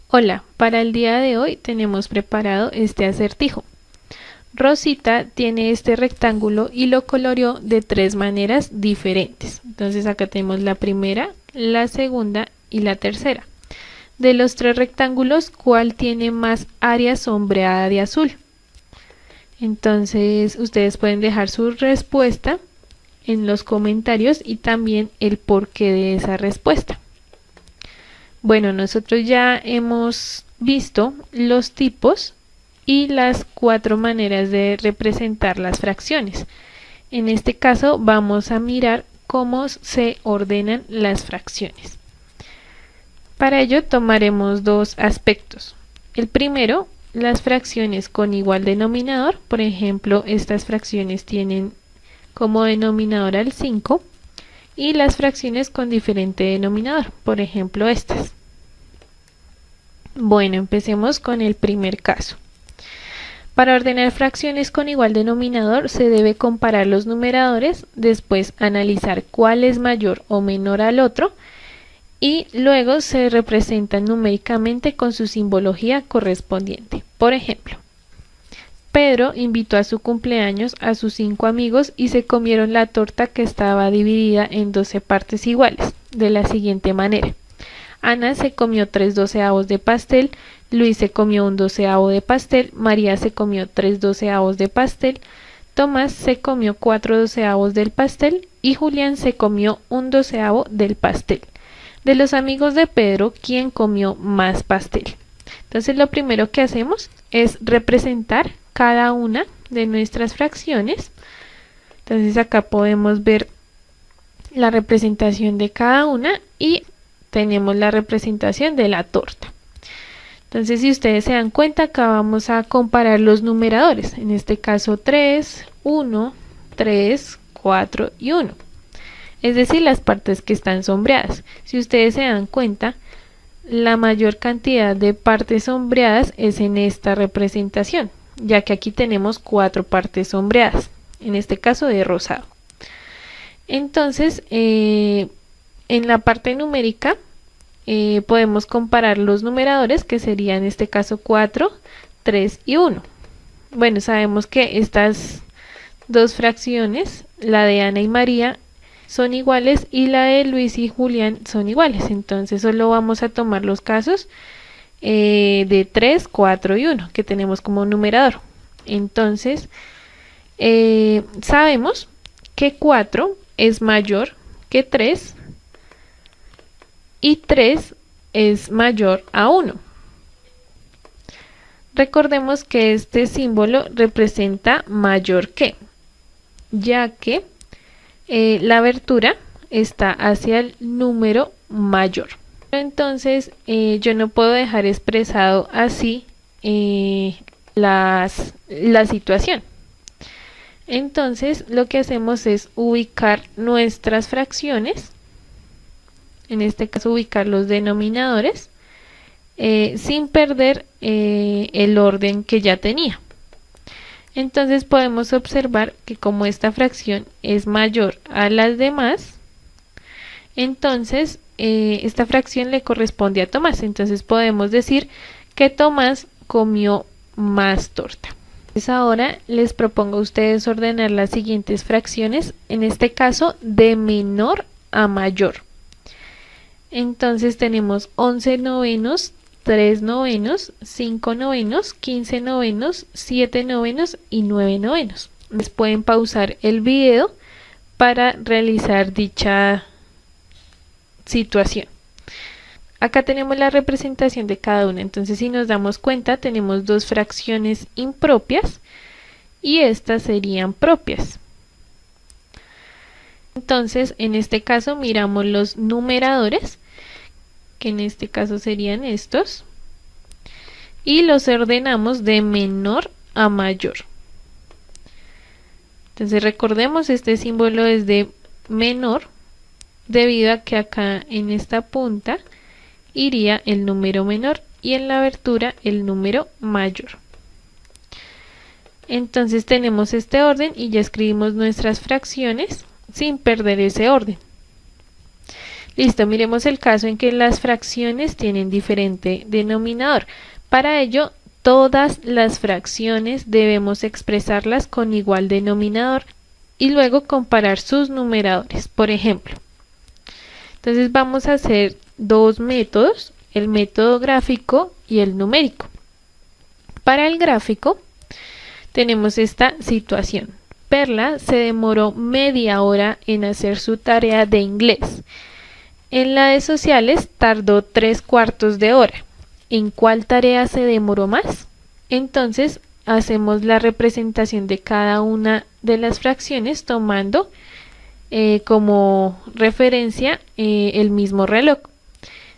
Hola, para el día de hoy tenemos preparado este acertijo. Rosita tiene este rectángulo y lo coloreó de tres maneras diferentes. Entonces acá tenemos la primera, la segunda y la tercera. De los tres rectángulos, ¿cuál tiene más área sombreada de azul? Entonces ustedes pueden dejar su respuesta en los comentarios y también el porqué de esa respuesta. Bueno, nosotros ya hemos visto los tipos y las cuatro maneras de representar las fracciones. En este caso vamos a mirar cómo se ordenan las fracciones. Para ello tomaremos dos aspectos. El primero, las fracciones con igual denominador. Por ejemplo, estas fracciones tienen como denominador al 5. Y las fracciones con diferente denominador, por ejemplo estas. Bueno, empecemos con el primer caso. Para ordenar fracciones con igual denominador se debe comparar los numeradores, después analizar cuál es mayor o menor al otro y luego se representan numéricamente con su simbología correspondiente. Por ejemplo, Pedro invitó a su cumpleaños a sus 5 amigos y se comieron la torta que estaba dividida en 12 partes iguales, de la siguiente manera. Ana se comió 3/12 de pastel, Luis se comió 1/12 de pastel, María se comió 3/12 de pastel, Tomás se comió 4/12 del pastel y Julián se comió 1/12 del pastel. De los amigos de Pedro, ¿quién comió más pastel? Entonces lo primero que hacemos es representar cada una de nuestras fracciones. Entonces acá podemos ver la representación de cada una y tenemos la representación de la torta. Entonces si ustedes se dan cuenta, acá vamos a comparar los numeradores. En este caso 3, 1, 3, 4 y 1. Es decir, las partes que están sombreadas. Si ustedes se dan cuenta, la mayor cantidad de partes sombreadas es en esta representación, ya que aquí tenemos 4 partes sombreadas, en este caso de rosado. Entonces, en la parte numérica podemos comparar los numeradores, que serían en este caso 4, 3 y 1. Bueno, sabemos que estas dos fracciones, la de Ana y María, son iguales y la de Luis y Julián son iguales. Entonces solo vamos a tomar los casos de 3, 4 y 1 que tenemos como numerador. Entonces sabemos que 4 es mayor que 3 y 3 es mayor a 1. Recordemos que este símbolo representa mayor que, ya que la abertura está hacia el número mayor. Entonces yo no puedo dejar expresado así la situación. Entonces lo que hacemos es ubicar nuestras fracciones, en este caso ubicar los denominadores, sin perder el orden que ya tenía. Entonces podemos observar que como esta fracción es mayor a las demás, entonces esta fracción le corresponde a Tomás. Entonces podemos decir que Tomás comió más torta. Entonces ahora les propongo a ustedes ordenar las siguientes fracciones, en este caso de menor a mayor. Entonces tenemos 11 novenos, 3 novenos, 5 novenos, 15 novenos, 7 novenos y 9 novenos. Les pueden pausar el video para realizar dicha situación. Acá tenemos la representación de cada una. Entonces si nos damos cuenta, tenemos dos fracciones impropias y estas serían propias. Entonces en este caso miramos los numeradores, que en este caso serían estos, y los ordenamos de menor a mayor. Entonces recordemos, este símbolo es de menor debido a que acá en esta punta iría el número menor y en la abertura el número mayor. Entonces tenemos este orden y ya escribimos nuestras fracciones sin perder ese orden. Listo, miremos el caso en que las fracciones tienen diferente denominador. Para ello, todas las fracciones debemos expresarlas con igual denominador y luego comparar sus numeradores. Por ejemplo, entonces vamos a hacer dos métodos, el método gráfico y el numérico. Para el gráfico tenemos esta situación. Perla se demoró media hora en hacer su tarea de inglés. En la de sociales tardó 3/4 de hora. ¿En cuál tarea se demoró más? Entonces hacemos la representación de cada una de las fracciones tomando como referencia el mismo reloj.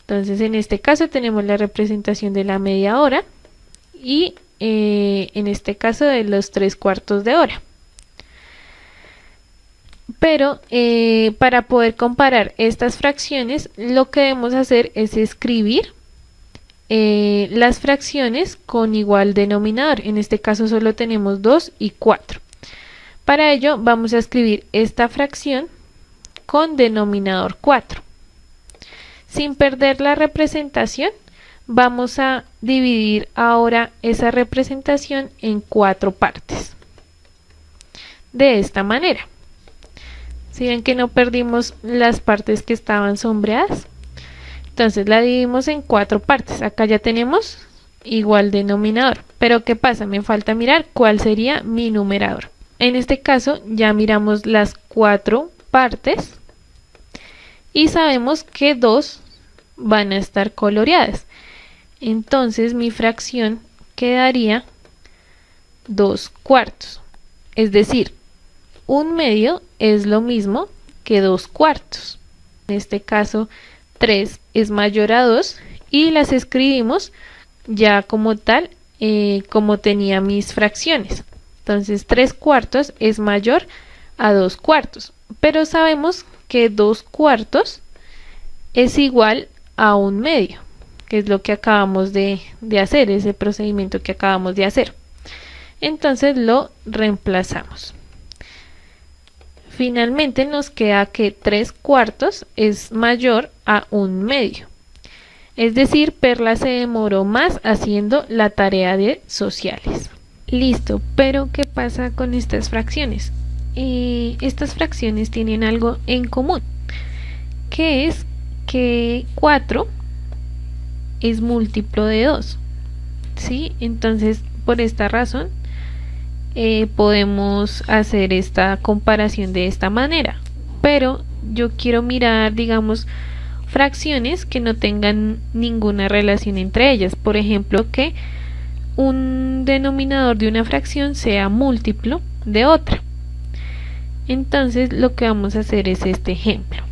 Entonces en este caso tenemos la representación de la media hora y en este caso de los 3/4 de hora. Pero para poder comparar estas fracciones, lo que debemos hacer es escribir las fracciones con igual denominador. En este caso solo tenemos 2 y 4. Para ello vamos a escribir esta fracción con denominador 4. Sin perder la representación, vamos a dividir ahora esa representación en 4 partes. De esta manera. Si ven que no perdimos las partes que estaban sombreadas, entonces la dividimos en 4 partes. Acá ya tenemos igual denominador. Pero ¿qué pasa? Me falta mirar cuál sería mi numerador. En este caso ya miramos las 4 partes y sabemos que 2 van a estar coloreadas. Entonces mi fracción quedaría 2/4. Es decir, 1/2 es lo mismo que 2/4. En este caso 3 es mayor a 2 y las escribimos ya como tal, como tenía mis fracciones. Entonces 3/4 es mayor a 2/4, pero sabemos que 2/4 es igual a 1/2, que es lo que acabamos de hacer, ese procedimiento que acabamos de hacer. Entonces lo reemplazamos. Finalmente nos queda que 3/4 es mayor a 1/2. Es decir, Perla se demoró más haciendo la tarea de sociales. Listo, pero ¿qué pasa con estas fracciones? Estas fracciones tienen algo en común, que es que 4 es múltiplo de 2. ¿Sí? Entonces, por esta razón, podemos hacer esta comparación de esta manera. Pero yo quiero mirar, digamos, fracciones que no tengan ninguna relación entre ellas. Por ejemplo, que un denominador de una fracción sea múltiplo de otra. Entonces lo que vamos a hacer es este ejemplo.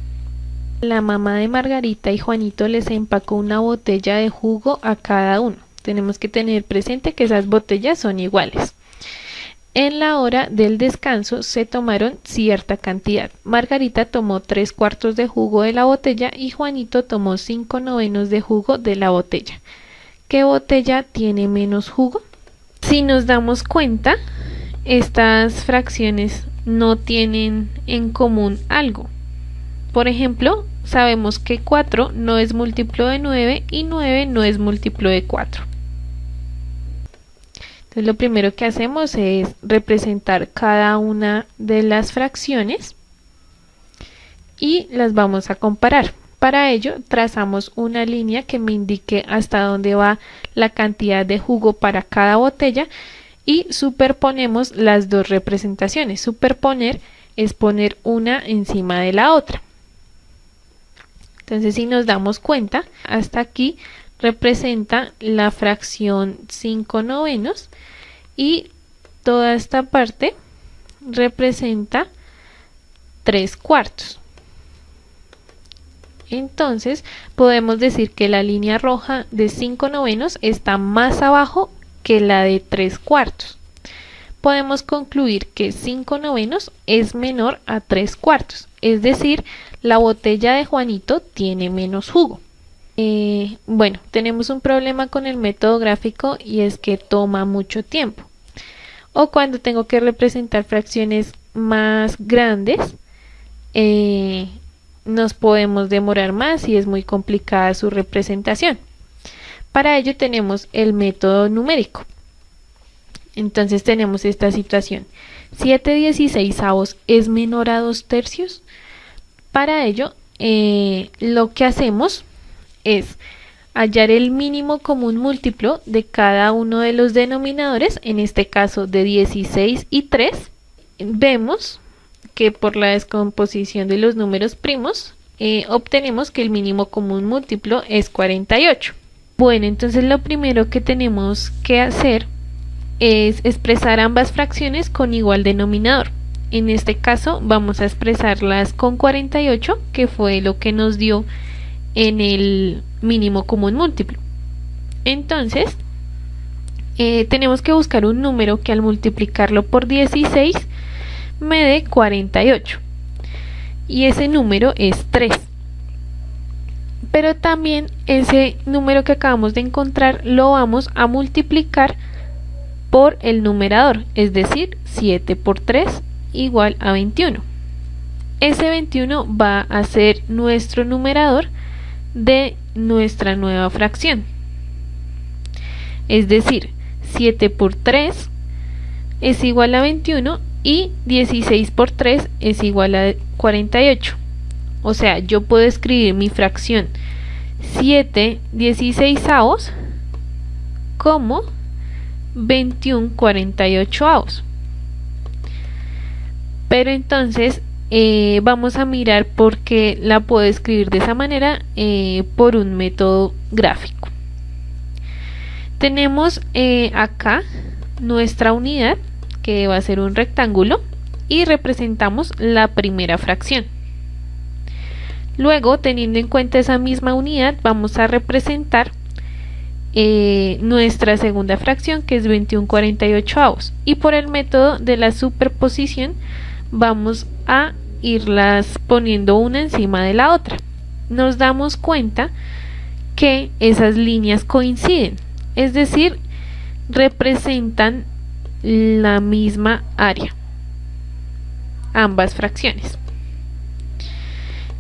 La mamá de Margarita y Juanito les empacó una botella de jugo a cada uno. Tenemos que tener presente que esas botellas son iguales. En la hora del descanso se tomaron cierta cantidad. Margarita tomó 3/4 de jugo de la botella y Juanito tomó 5/9 de jugo de la botella. ¿Qué botella tiene menos jugo? Si nos damos cuenta, estas fracciones no tienen en común algo. Por ejemplo, sabemos que 4 no es múltiplo de 9 y 9 no es múltiplo de 4. Entonces lo primero que hacemos es representar cada una de las fracciones y las vamos a comparar. Para ello trazamos una línea que me indique hasta dónde va la cantidad de jugo para cada botella y superponemos las dos representaciones. Superponer es poner una encima de la otra. Entonces si nos damos cuenta, hasta aquí representa la fracción 5/9 y toda esta parte representa 3/4. Entonces podemos decir que la línea roja de 5/9 está más abajo que la de 3/4. Podemos concluir que 5/9 es menor a 3/4, es decir, la botella de Juanito tiene menos jugo. Bueno, tenemos un problema con el método gráfico y es que toma mucho tiempo. O cuando tengo que representar fracciones más grandes, nos podemos demorar más y es muy complicada su representación. Para ello tenemos el método numérico. Entonces tenemos esta situación. 7/16 es menor a 2/3. Para ello, lo que hacemos es hallar el mínimo común múltiplo de cada uno de los denominadores, en este caso de 16 y 3. Vemos que por la descomposición de los números primos, obtenemos que el mínimo común múltiplo es 48. Bueno, entonces lo primero que tenemos que hacer es expresar ambas fracciones con igual denominador. En este caso vamos a expresarlas con 48, que fue lo que nos dio en el mínimo común múltiplo. Entonces tenemos que buscar un número que al multiplicarlo por 16 me dé 48, y ese número es 3. Pero también ese número que acabamos de encontrar lo vamos a multiplicar por el numerador, es decir, 7 por 3 igual a 21. Ese 21 va a ser nuestro numerador de nuestra nueva fracción. Es decir, 7 por 3 es igual a 21 y 16 por 3 es igual a 48. O sea, yo puedo escribir mi fracción 7/16 como 21/48. Pero entonces vamos a mirar por qué la puedo escribir de esa manera, por un método gráfico. Tenemos acá nuestra unidad, que va a ser un rectángulo, y representamos la primera fracción. Luego, teniendo en cuenta esa misma unidad, vamos a representar nuestra segunda fracción, que es 21/48, y por el método de la superposición vamos a irlas poniendo una encima de la otra. Nos damos cuenta que esas líneas coinciden, es decir, representan la misma área, ambas fracciones.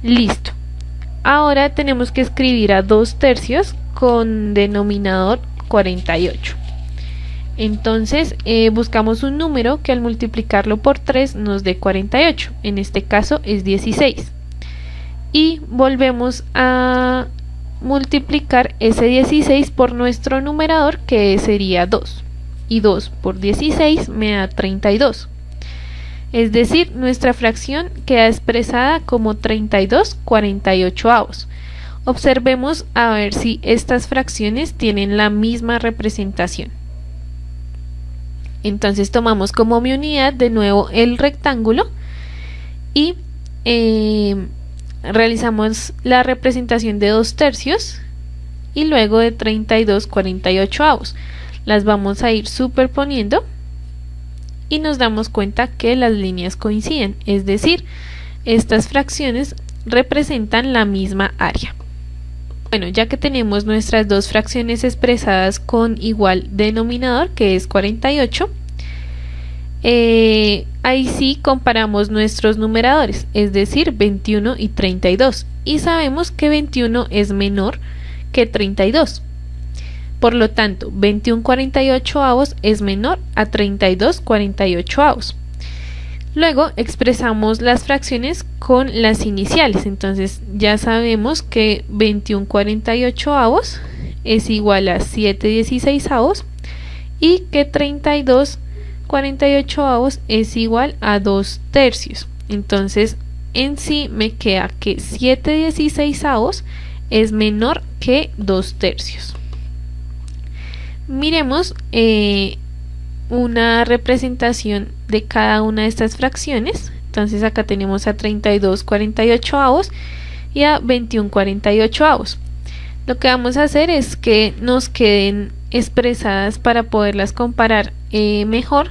Listo. Ahora tenemos que escribir a 2/3 con denominador 48. Entonces buscamos un número que al multiplicarlo por 3 nos dé 48. En este caso es 16. Y volvemos a multiplicar ese 16 por nuestro numerador, que sería 2. Y 2 por 16 me da 32. Es decir, nuestra fracción queda expresada como 32/48. Observemos a ver si estas fracciones tienen la misma representación. Entonces tomamos como mi unidad de nuevo el rectángulo y realizamos la representación de 2/3 y luego de 32/48. Las vamos a ir superponiendo y nos damos cuenta que las líneas coinciden, es decir, estas fracciones representan la misma área. Bueno, ya que tenemos nuestras dos fracciones expresadas con igual denominador, que es 48, ahí sí comparamos nuestros numeradores, es decir, 21 y 32, y sabemos que 21 es menor que 32. Por lo tanto, 21/48 es menor a 32/48. Luego expresamos las fracciones con las iniciales. Entonces ya sabemos que 21/48 es igual a 7/16 y que 32/48 es igual a 2/3. Entonces en sí me queda que 7/16 es menor que 2/3. Miremos una representación de cada una de estas fracciones. Entonces acá tenemos a 32/48 y a 21/48. Lo que vamos a hacer es que nos queden expresadas para poderlas comparar mejor,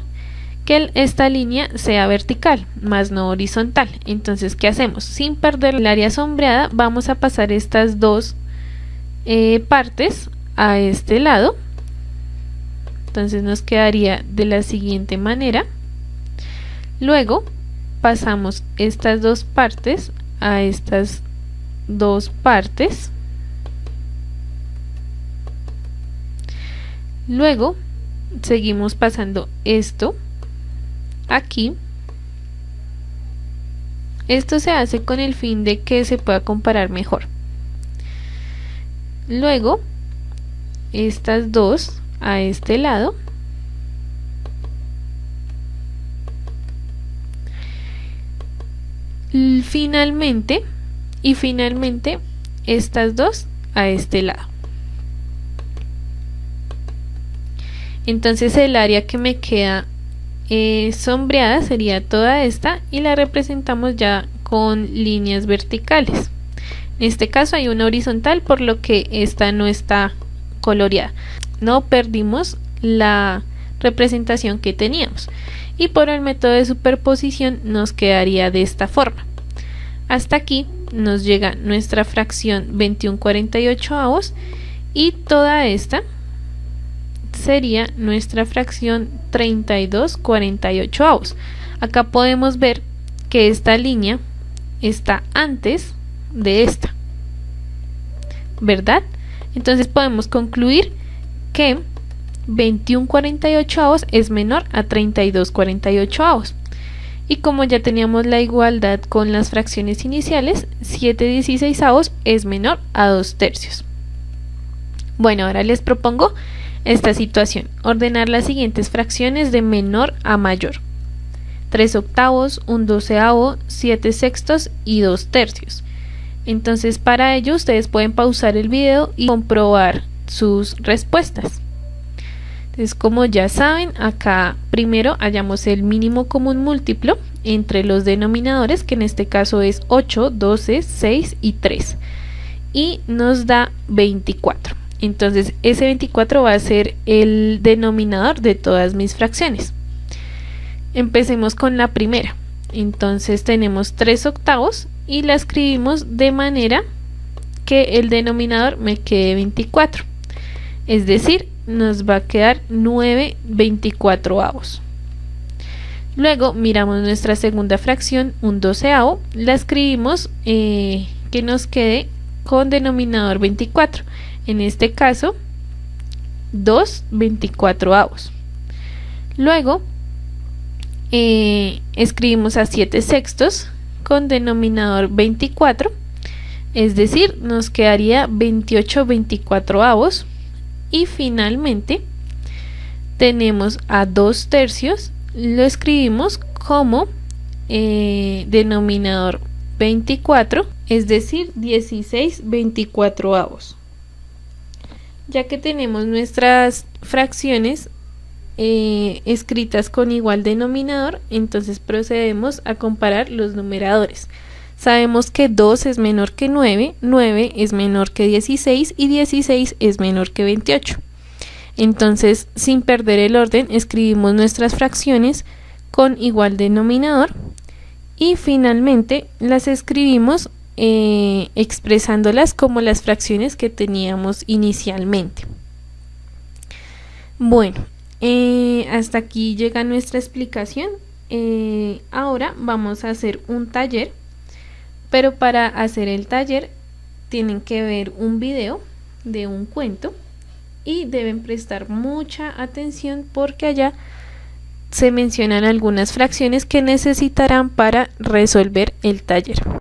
que esta línea sea vertical, más no horizontal. Entonces, ¿qué hacemos? Sin perder el área sombreada, vamos a pasar estas dos partes a este lado. Entonces nos quedaría de la siguiente manera. Luego pasamos estas dos partes a estas 2 partes. Luego seguimos pasando esto aquí. Esto se hace con el fin de que se pueda comparar mejor. Luego estas dos a este lado. Finalmente estas dos a este lado. Entonces el área que me queda sombreada sería toda esta y la representamos ya con líneas verticales. En este caso hay una horizontal, por lo que esta no está coloreada. No perdimos la representación que teníamos y por el método de superposición nos quedaría de esta forma. Hasta aquí nos llega nuestra fracción 21/48 y toda esta sería nuestra fracción 32/48. Acá podemos ver que esta línea está antes de esta, ¿verdad? Entonces podemos concluir que 21/48 es menor a 32/48. Y como ya teníamos la igualdad con las fracciones iniciales, 7/16 es menor a 2/3. Bueno, ahora les propongo esta situación: ordenar las siguientes fracciones de menor a mayor: 3/8, 1/12, 7/6 y 2/3. Entonces para ello ustedes pueden pausar el video y comprobar sus respuestas. Entonces, como ya saben, acá primero hallamos el mínimo común múltiplo entre los denominadores, que en este caso es 8, 12, 6 y 3, y nos da 24. Entonces ese 24 va a ser el denominador de todas mis fracciones. Empecemos con la primera. Entonces tenemos 3/8 y la escribimos de manera que el denominador me quede 24, es decir, nos va a quedar 9/24. Luego miramos nuestra segunda fracción, 1/12, la escribimos que nos quede con denominador 24, en este caso 2/24. Luego escribimos a 7/6 con denominador 24, es decir, nos quedaría 28/24. Y finalmente tenemos a 2/3, lo escribimos como denominador 24, es decir, 16/24. Ya que tenemos nuestras fracciones escritas con igual denominador, entonces procedemos a comparar los numeradores. Sabemos que 2 es menor que 9, 9 es menor que 16 y 16 es menor que 28. Entonces, sin perder el orden, escribimos nuestras fracciones con igual denominador y finalmente las escribimos expresándolas como las fracciones que teníamos inicialmente. Bueno, hasta aquí llega nuestra explicación. Ahora vamos a hacer un taller. Pero para hacer el taller tienen que ver un video de un cuento y deben prestar mucha atención porque allá se mencionan algunas fracciones que necesitarán para resolver el taller.